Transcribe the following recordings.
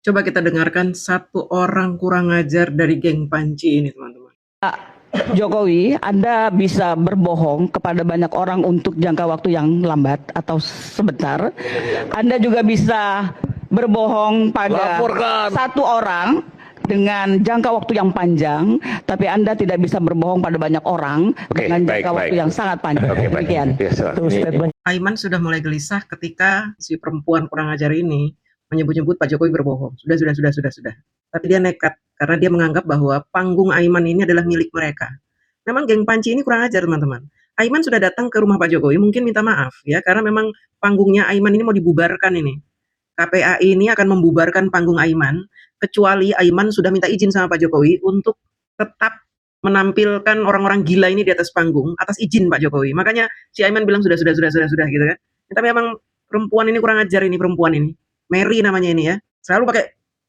Coba kita dengarkan satu orang kurang ajar dari geng Panci ini, teman-teman. Jokowi, Anda bisa berbohong kepada banyak orang untuk jangka waktu yang lambat atau sebentar. Anda juga bisa berbohong pada satu orang dengan jangka waktu yang panjang, tapi Anda tidak bisa berbohong pada banyak orang dengan jangka waktu yang sangat panjang. Demikian. Aiman sudah mulai gelisah ketika si perempuan kurang ajar ini menyebut-nyebut Pak Jokowi berbohong. Sudah. Tapi dia nekat karena dia menganggap bahwa panggung Aiman ini adalah milik mereka. Memang geng Panci ini kurang ajar, teman-teman. Aiman sudah datang ke rumah Pak Jokowi, mungkin minta maaf ya, karena memang panggungnya Aiman ini mau dibubarkan ini. KPAI ini akan membubarkan panggung Aiman, kecuali Aiman sudah minta izin sama Pak Jokowi untuk tetap menampilkan orang-orang gila ini di atas panggung, atas izin Pak Jokowi. Makanya si Aiman bilang sudah gitu kan. Tapi emang perempuan ini kurang ajar ini, perempuan ini. Mary namanya ini ya. Selalu pakai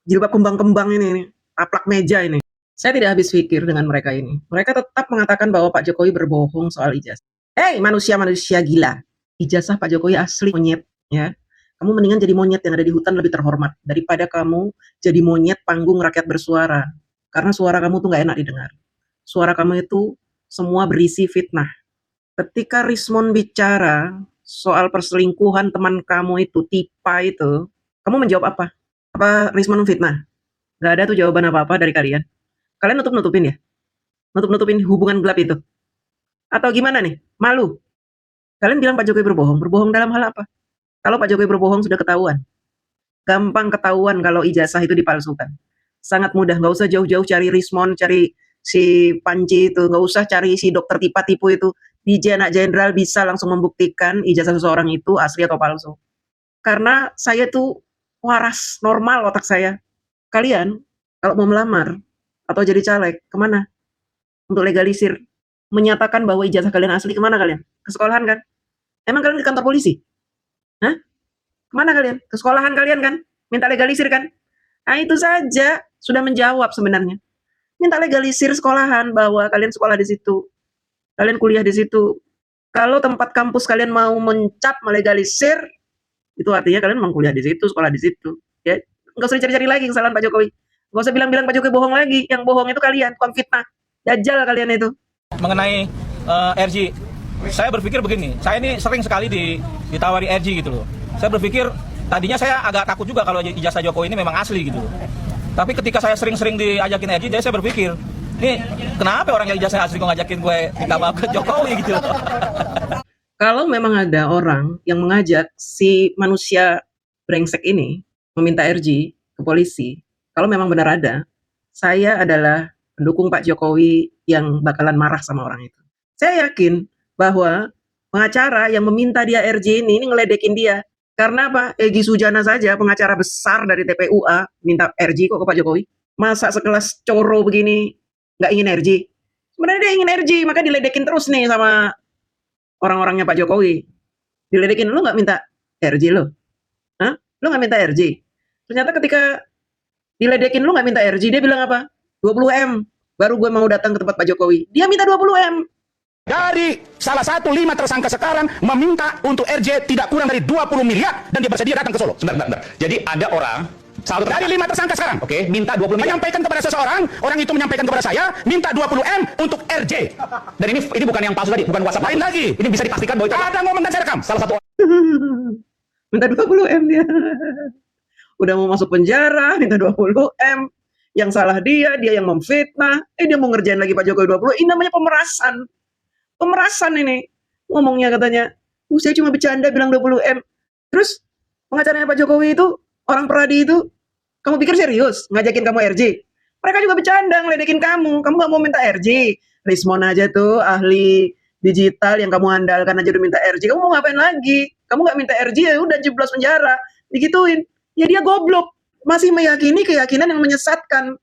jilbab kembang-kembang ini, taplak meja ini. Saya tidak habis pikir dengan mereka ini. Mereka tetap mengatakan bahwa Pak Jokowi berbohong soal ijazah. Hei, manusia-manusia gila. Ijazah Pak Jokowi asli monyet, ya. Kamu mendingan jadi monyet yang ada di hutan lebih terhormat daripada kamu jadi monyet panggung rakyat bersuara. Karena suara kamu tuh nggak enak didengar. Suara kamu itu semua berisi fitnah. Ketika Rismon bicara soal perselingkuhan teman kamu itu, Tipa itu, kamu menjawab apa? Apa Rismon fitnah? Gak ada tuh jawaban apa-apa dari kalian. Kalian nutup-nutupin ya? Nutup-nutupin hubungan gelap itu? Atau gimana nih? Malu? Kalian bilang Pak Jokowi berbohong. Berbohong dalam hal apa? Kalau Pak Jokowi berbohong sudah ketahuan. Gampang ketahuan kalau ijazah itu dipalsukan. Sangat mudah, nggak usah jauh-jauh cari Rismon, cari si Panci itu, nggak usah cari si dokter tipu itu. DJ anak jenderal bisa langsung membuktikan ijazah seseorang itu asli atau palsu. Karena saya tuh waras, normal otak saya. Kalian kalau mau melamar atau jadi caleg, kemana? Untuk legalisir, menyatakan bahwa ijazah kalian asli, kemana kalian? Ke sekolahan kan? Emang kalian ke kantor polisi? Hah? Kemana kalian? Ke sekolahan kalian kan? Minta legalisir kan? Nah itu saja sudah menjawab sebenarnya. Minta legalisir sekolahan bahwa kalian sekolah di situ, kalian kuliah di situ. Kalau tempat kampus kalian mau mencap melegalisir, itu artinya kalian memang kuliah di situ, sekolah di situ. Ya, nggak usah dicari-cari lagi kesalahan Pak Jokowi. Nggak usah bilang-bilang Pak Jokowi bohong lagi. Yang bohong itu kalian, tukang fitnah. Dajjal kalian itu. Mengenai RJ, saya berpikir begini, saya ini sering sekali ditawari RJ gitu loh. Saya berpikir tadinya saya agak takut juga kalau ijazah Jokowi ini memang asli gitu loh. Tapi ketika saya sering-sering diajakin RJ, jadi saya berpikir, nih kenapa orang yang ijazah asli kok ngajakin gue minta maaf ke Jokowi gitu loh. Kalau memang ada orang yang mengajak si manusia brengsek ini meminta RJ ke polisi, kalau memang benar ada, saya adalah pendukung Pak Jokowi yang bakalan marah sama orang itu. Saya yakin bahwa pengacara yang meminta dia RJ ini ngeledekin dia. Karena apa? Egy Sujana saja, pengacara besar dari TPUA, minta RJ kok ke Pak Jokowi. Masa sekelas Coro begini nggak ingin RJ? Sebenarnya dia ingin RJ, maka diledekin terus nih sama orang-orangnya Pak Jokowi. Diledekin, lu nggak minta RJ lo? Hah? Lu nggak minta RJ? Ternyata ketika diledekin lu nggak minta RJ, dia bilang apa? 20M. Baru gue mau datang ke tempat Pak Jokowi. Dia minta 20M. Dari salah satu 5 tersangka sekarang meminta untuk RJ tidak kurang dari 20 miliar dan dia bersedia datang ke Solo. Sebentar. Jadi ada orang Dari 5 tersangka sekarang, oke, minta 20 miliar. menyampaikan kepada seseorang, orang itu menyampaikan kepada saya, minta 20M untuk RJ. Dan ini bukan yang palsu tadi, bukan WhatsApp. Lain lagi. Ini bisa dipastikan bahwa itu Ada ngomong dan saya rekam. salah satu Minta 20M dia. Udah mau masuk penjara, minta 20M. Yang salah dia yang memfitnah. Dia mau ngerjain lagi Pak Jokowi 20. Ini namanya pemerasan. Pemerasan ini. Ngomongnya katanya, saya cuma bercanda bilang 20M. Terus pengacaranya Pak Jokowi itu, orang Peradi itu, kamu pikir serius ngajakin kamu RJ? Mereka juga bercanda ngeledekin kamu. Kamu gak mau minta RJ. Rismon aja tuh ahli digital yang kamu andalkan aja udah minta RJ. Kamu mau ngapain lagi? Kamu gak minta RJ ya udah jeblos penjara. Digituin. Ya dia goblok. Masih meyakini keyakinan yang menyesatkan.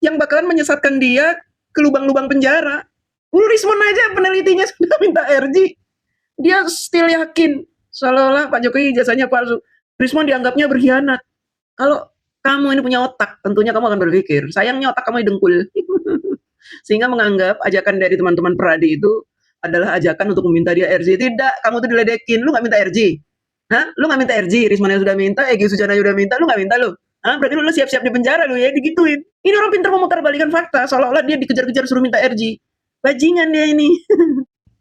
Yang bakalan menyesatkan dia ke lubang-lubang penjara. Rismon aja penelitinya sudah minta RJ. Dia still yakin seolah-olah Pak Jokowi jasanya palsu. Rismon dianggapnya berkhianat. Kalau kamu ini punya otak, tentunya kamu akan berpikir. Sayangnya otak kamu dengkul. Sehingga menganggap ajakan dari teman-teman Peradi itu adalah ajakan untuk meminta dia RJ. Tidak, kamu tuh diledekin. Lu gak minta RJ. Hah? Lu gak minta RJ? Rismon yang sudah minta, Egy Sujana sudah minta, lu gak minta lu. Berarti lu siap-siap di penjara lu ya, digituin. Ini orang pintar memutarbalikan fakta, seolah-olah dia dikejar-kejar suruh minta RG. Bajingan dia ini.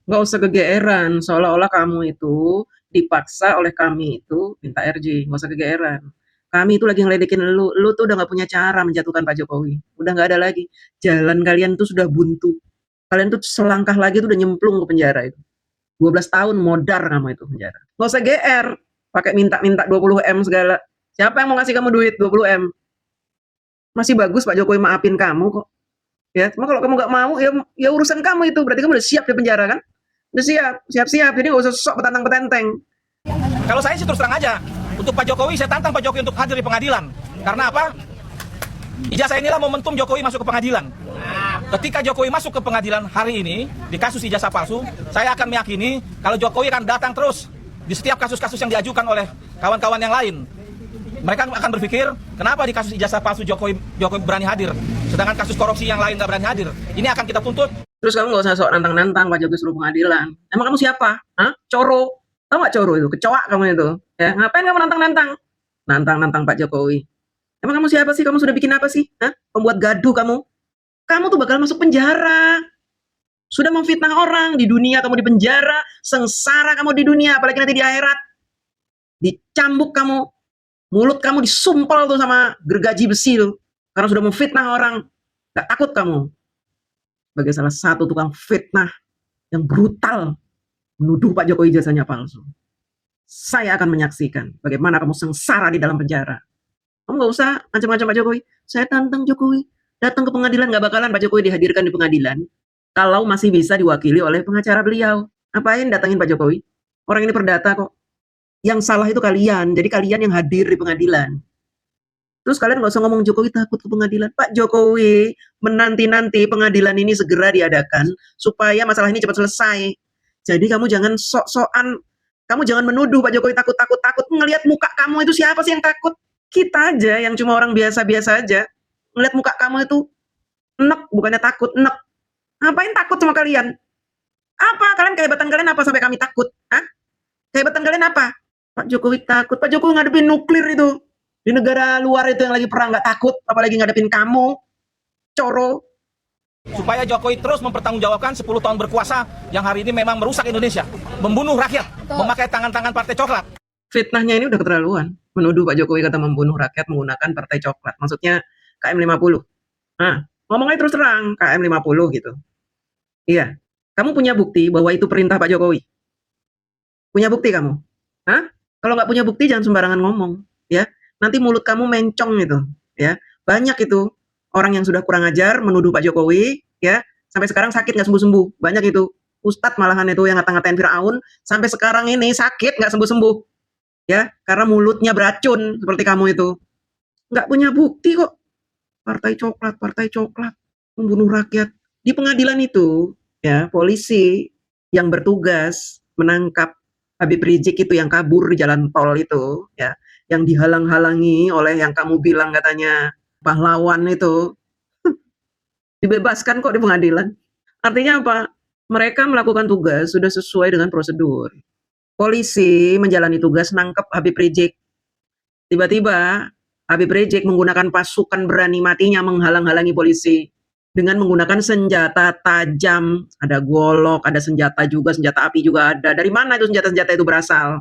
Nggak usah kegeeran, seolah-olah kamu itu dipaksa oleh kami itu minta RJ, nggak usah kegeeran. Kami itu lagi ngeledekin lu tuh udah nggak punya cara menjatuhkan Pak Jokowi, udah nggak ada lagi. Jalan kalian tuh sudah buntu, kalian tuh selangkah lagi tuh udah nyemplung ke penjara itu. 12 tahun modar kamu itu penjara. Nggak usah GR, pakai minta-minta 20M segala. Siapa yang mau ngasih kamu duit 20M? Masih bagus Pak Jokowi maafin kamu kok. Ya, cuma kalau kamu nggak mau, ya urusan kamu itu. Berarti kamu udah siap di penjara kan? Udah siap. Jadi nggak usah sok petantang-petenteng. Kalau saya sih terus terang aja, untuk Pak Jokowi saya tantang Pak Jokowi untuk hadir di pengadilan. Karena apa? Ijazah inilah momentum Jokowi masuk ke pengadilan. Ketika Jokowi masuk ke pengadilan hari ini di kasus ijazah palsu, saya akan meyakini kalau Jokowi akan datang terus di setiap kasus-kasus yang diajukan oleh kawan-kawan yang lain. Mereka akan berpikir, kenapa di kasus ijazah palsu Jokowi berani hadir, sedangkan kasus korupsi yang lain nggak berani hadir. Ini akan kita tuntut. Terus kamu nggak usah sok nantang-nantang Pak Jokowi suruh pengadilan. Emang kamu siapa? Coro? Tahu nggak Coro itu? Kecoa kamu itu. Ya, ngapain kamu nantang-nantang? Nantang-nantang Pak Jokowi. Emang kamu siapa sih? Kamu sudah bikin apa sih? Pembuat gaduh kamu. Kamu tuh bakal masuk penjara. Sudah memfitnah orang di dunia, kamu di penjara, sengsara kamu di dunia, apalagi nanti di akhirat. Dicambuk kamu. Mulut kamu disumpel tuh sama gergaji besi tuh. Karena sudah memfitnah orang. Gak takut kamu. Sebagai salah satu tukang fitnah yang brutal menuduh Pak Jokowi ijazahnya palsu. Saya akan menyaksikan bagaimana kamu sengsara di dalam penjara. Kamu nggak usah macam-macam Pak Jokowi. Saya tantang Jokowi. Datang ke pengadilan, nggak bakalan Pak Jokowi dihadirkan di pengadilan kalau masih bisa diwakili oleh pengacara beliau. Ngapain datangin Pak Jokowi? Orang ini perdata kok. Yang salah itu kalian. Jadi kalian yang hadir di pengadilan. Terus kalian nggak usah ngomong Jokowi takut ke pengadilan. Pak Jokowi menanti-nanti pengadilan ini segera diadakan supaya masalah ini cepat selesai. Jadi kamu jangan sok-sokan, kamu jangan menuduh Pak Jokowi takut. Ngelihat muka kamu itu siapa sih yang takut? Kita aja yang cuma orang biasa-biasa aja. Ngelihat muka kamu itu enek, bukannya takut, enek. Ngapain takut sama kalian? Apa? Kehebatan kalian apa sampai kami takut? Kehebatan kalian apa? Pak Jokowi takut. Pak Jokowi ngadepin nuklir itu. Di negara luar itu yang lagi perang nggak takut, apalagi ngadepin kamu, Coro. Supaya Jokowi terus mempertanggungjawabkan 10 tahun berkuasa yang hari ini memang merusak Indonesia, membunuh rakyat, memakai tangan-tangan Partai Coklat. Fitnahnya ini udah keterlaluan. Menuduh Pak Jokowi kata membunuh rakyat menggunakan Partai Coklat. Maksudnya KM50. Ngomongnya terus terang, KM50 gitu. Iya. Kamu punya bukti bahwa itu perintah Pak Jokowi? Punya bukti kamu? Kalau nggak punya bukti jangan sembarangan ngomong. Ya. Nanti mulut kamu mencong itu, ya. Banyak itu orang yang sudah kurang ajar menuduh Pak Jokowi, ya. Sampai sekarang sakit nggak sembuh-sembuh. Banyak itu. Ustadz malahan itu yang ngata-ngatain Firaun, sampai sekarang ini sakit nggak sembuh-sembuh. Ya, karena mulutnya beracun seperti kamu itu. Nggak punya bukti kok. Partai Coklat, membunuh rakyat. Di pengadilan itu, ya, polisi yang bertugas menangkap Habib Rizik itu yang kabur di jalan tol itu, ya. Yang dihalang-halangi oleh yang kamu bilang katanya pahlawan itu, dibebaskan kok di pengadilan. Artinya apa? Mereka melakukan tugas sudah sesuai dengan prosedur. Polisi menjalani tugas nangkep Habib Rizik. Tiba-tiba Habib Rizik menggunakan pasukan berani matinya menghalang-halangi polisi dengan menggunakan senjata tajam, ada golok, ada senjata juga, senjata api juga ada. Dari mana itu senjata-senjata itu berasal?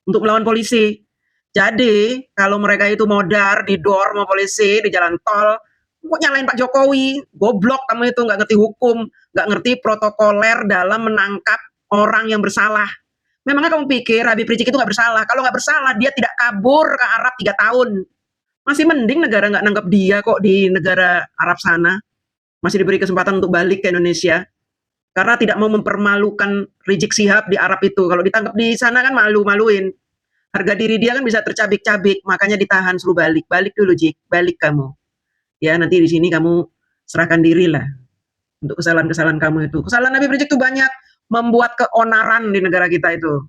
Untuk melawan polisi. Jadi, kalau mereka itu modar, didor sama polisi, di jalan tol, kok nyalain Pak Jokowi? Goblok kamu itu, nggak ngerti hukum, nggak ngerti protokoler dalam menangkap orang yang bersalah. Memangnya kamu pikir Habib Rizik itu nggak bersalah? Kalau nggak bersalah, dia tidak kabur ke Arab 3 tahun. Masih mending negara nggak nangkep dia kok di negara Arab sana. Masih diberi kesempatan untuk balik ke Indonesia. Karena tidak mau mempermalukan Rizik Syihab di Arab itu. Kalau ditangkap di sana kan malu-maluin. Harga diri dia kan bisa tercabik-cabik, makanya ditahan suruh balik. Balik dulu, Jik. Balik kamu. Ya, nanti di sini kamu serahkan diri lah. Untuk kesalahan-kesalahan kamu itu. Kesalahan Habib Rizik itu banyak. Membuat keonaran di negara kita itu.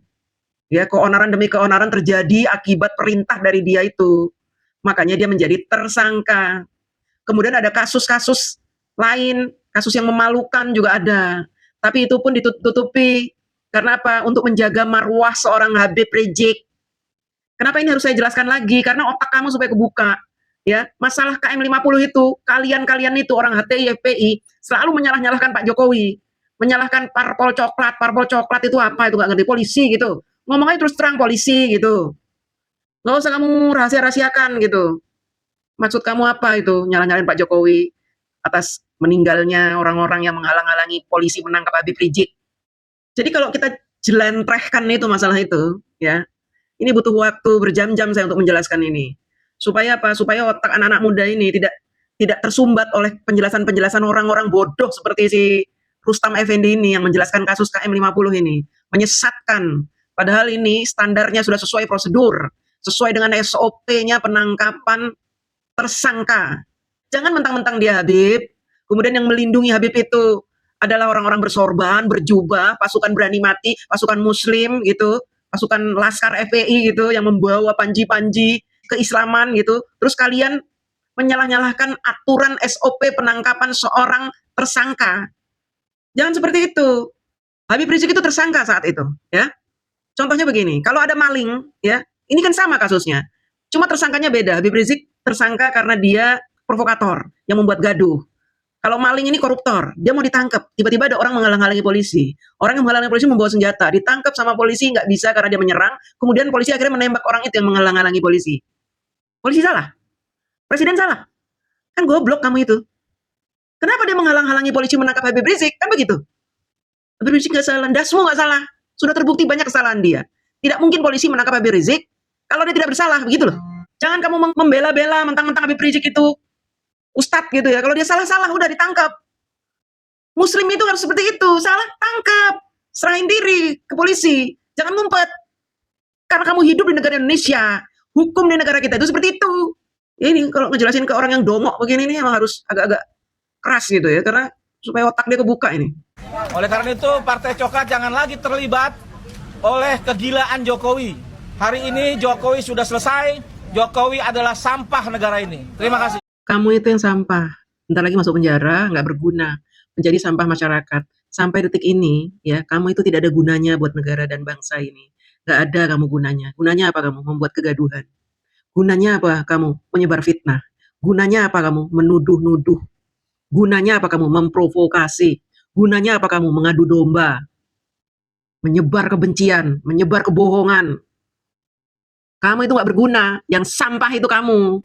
Ya, keonaran demi keonaran terjadi akibat perintah dari dia itu. Makanya dia menjadi tersangka. Kemudian ada kasus-kasus lain. Kasus yang memalukan juga ada. Tapi itu pun ditutupi. Karena apa? Untuk menjaga marwah seorang Habib Rizik. Kenapa ini harus saya jelaskan lagi? Karena otak kamu supaya kebuka. Ya, masalah KM50 itu, kalian-kalian itu orang HTI, FPI selalu menyalah-nyalahkan Pak Jokowi, menyalahkan parpol coklat itu apa, itu nggak ngerti, polisi gitu. Ngomongnya terus terang polisi gitu. Nggak usah kamu rahasia-rahasiakan gitu. Maksud kamu apa itu, nyalah-nyalahin Pak Jokowi atas meninggalnya orang-orang yang menghalang-halangi polisi menangkap Habib Rizik. Jadi kalau kita jelentrehkan itu masalah itu, ya, ini butuh waktu berjam-jam saya untuk menjelaskan ini. Supaya apa? Supaya otak anak-anak muda ini tidak tersumbat oleh penjelasan-penjelasan orang-orang bodoh seperti si Rustam Effendi ini yang menjelaskan kasus KM50 ini. Menyesatkan. Padahal ini standarnya sudah sesuai prosedur, sesuai dengan SOP-nya penangkapan tersangka. Jangan mentang-mentang dia Habib, kemudian yang melindungi Habib itu adalah orang-orang bersorban, berjubah, pasukan berani mati, pasukan muslim gitu, pasukan Laskar FPI gitu yang membawa panji-panji keislaman gitu. Terus kalian menyalah-nyalahkan aturan SOP penangkapan seorang tersangka. Jangan seperti itu. Habib Rizik itu tersangka saat itu, ya. Contohnya begini, kalau ada maling, ya, ini kan sama kasusnya. Cuma tersangkanya beda. Habib Rizik tersangka karena dia provokator yang membuat gaduh. Kalau maling ini koruptor, dia mau ditangkap. Tiba-tiba ada orang menghalang-halangi polisi. Orang yang menghalangi polisi membawa senjata. Ditangkap sama polisi, nggak bisa karena dia menyerang. Kemudian polisi akhirnya menembak orang itu yang menghalang-halangi polisi. Polisi salah. Presiden salah. Kan goblok kamu itu. Kenapa dia menghalang-halangi polisi menangkap Habib Rizik? Kan begitu. Habib Rizik nggak salah. Dasmu nggak salah. Sudah terbukti banyak kesalahan dia. Tidak mungkin polisi menangkap Habib Rizik kalau dia tidak bersalah. Begitu loh. Jangan kamu membela-bela mentang-mentang Habib Rizik itu ustadz gitu ya. Kalau dia salah-salah udah ditangkap. Muslim itu harus seperti itu. Salah, tangkap. Serahin diri ke polisi. Jangan ngumpet. Karena kamu hidup di negara Indonesia. Hukum di negara kita itu seperti itu. Ya ini kalau ngejelasin ke orang yang dongok begini nih emang harus agak-agak keras gitu ya. Karena supaya otak dia kebuka ini. Oleh karena itu Partai Coklat jangan lagi terlibat oleh kegilaan Jokowi. Hari ini Jokowi sudah selesai. Jokowi adalah sampah negara ini. Terima kasih. Kamu itu yang sampah. Bentar lagi masuk penjara, nggak berguna. Menjadi sampah masyarakat. Sampai detik ini, ya, kamu itu tidak ada gunanya buat negara dan bangsa ini. Nggak ada kamu gunanya. Gunanya apa kamu? Membuat kegaduhan. Gunanya apa kamu? Menyebar fitnah. Gunanya apa kamu? Menuduh-nuduh. Gunanya apa kamu? Memprovokasi. Gunanya apa kamu? Mengadu domba. Menyebar kebencian. Menyebar kebohongan. Kamu itu nggak berguna. Yang sampah itu kamu.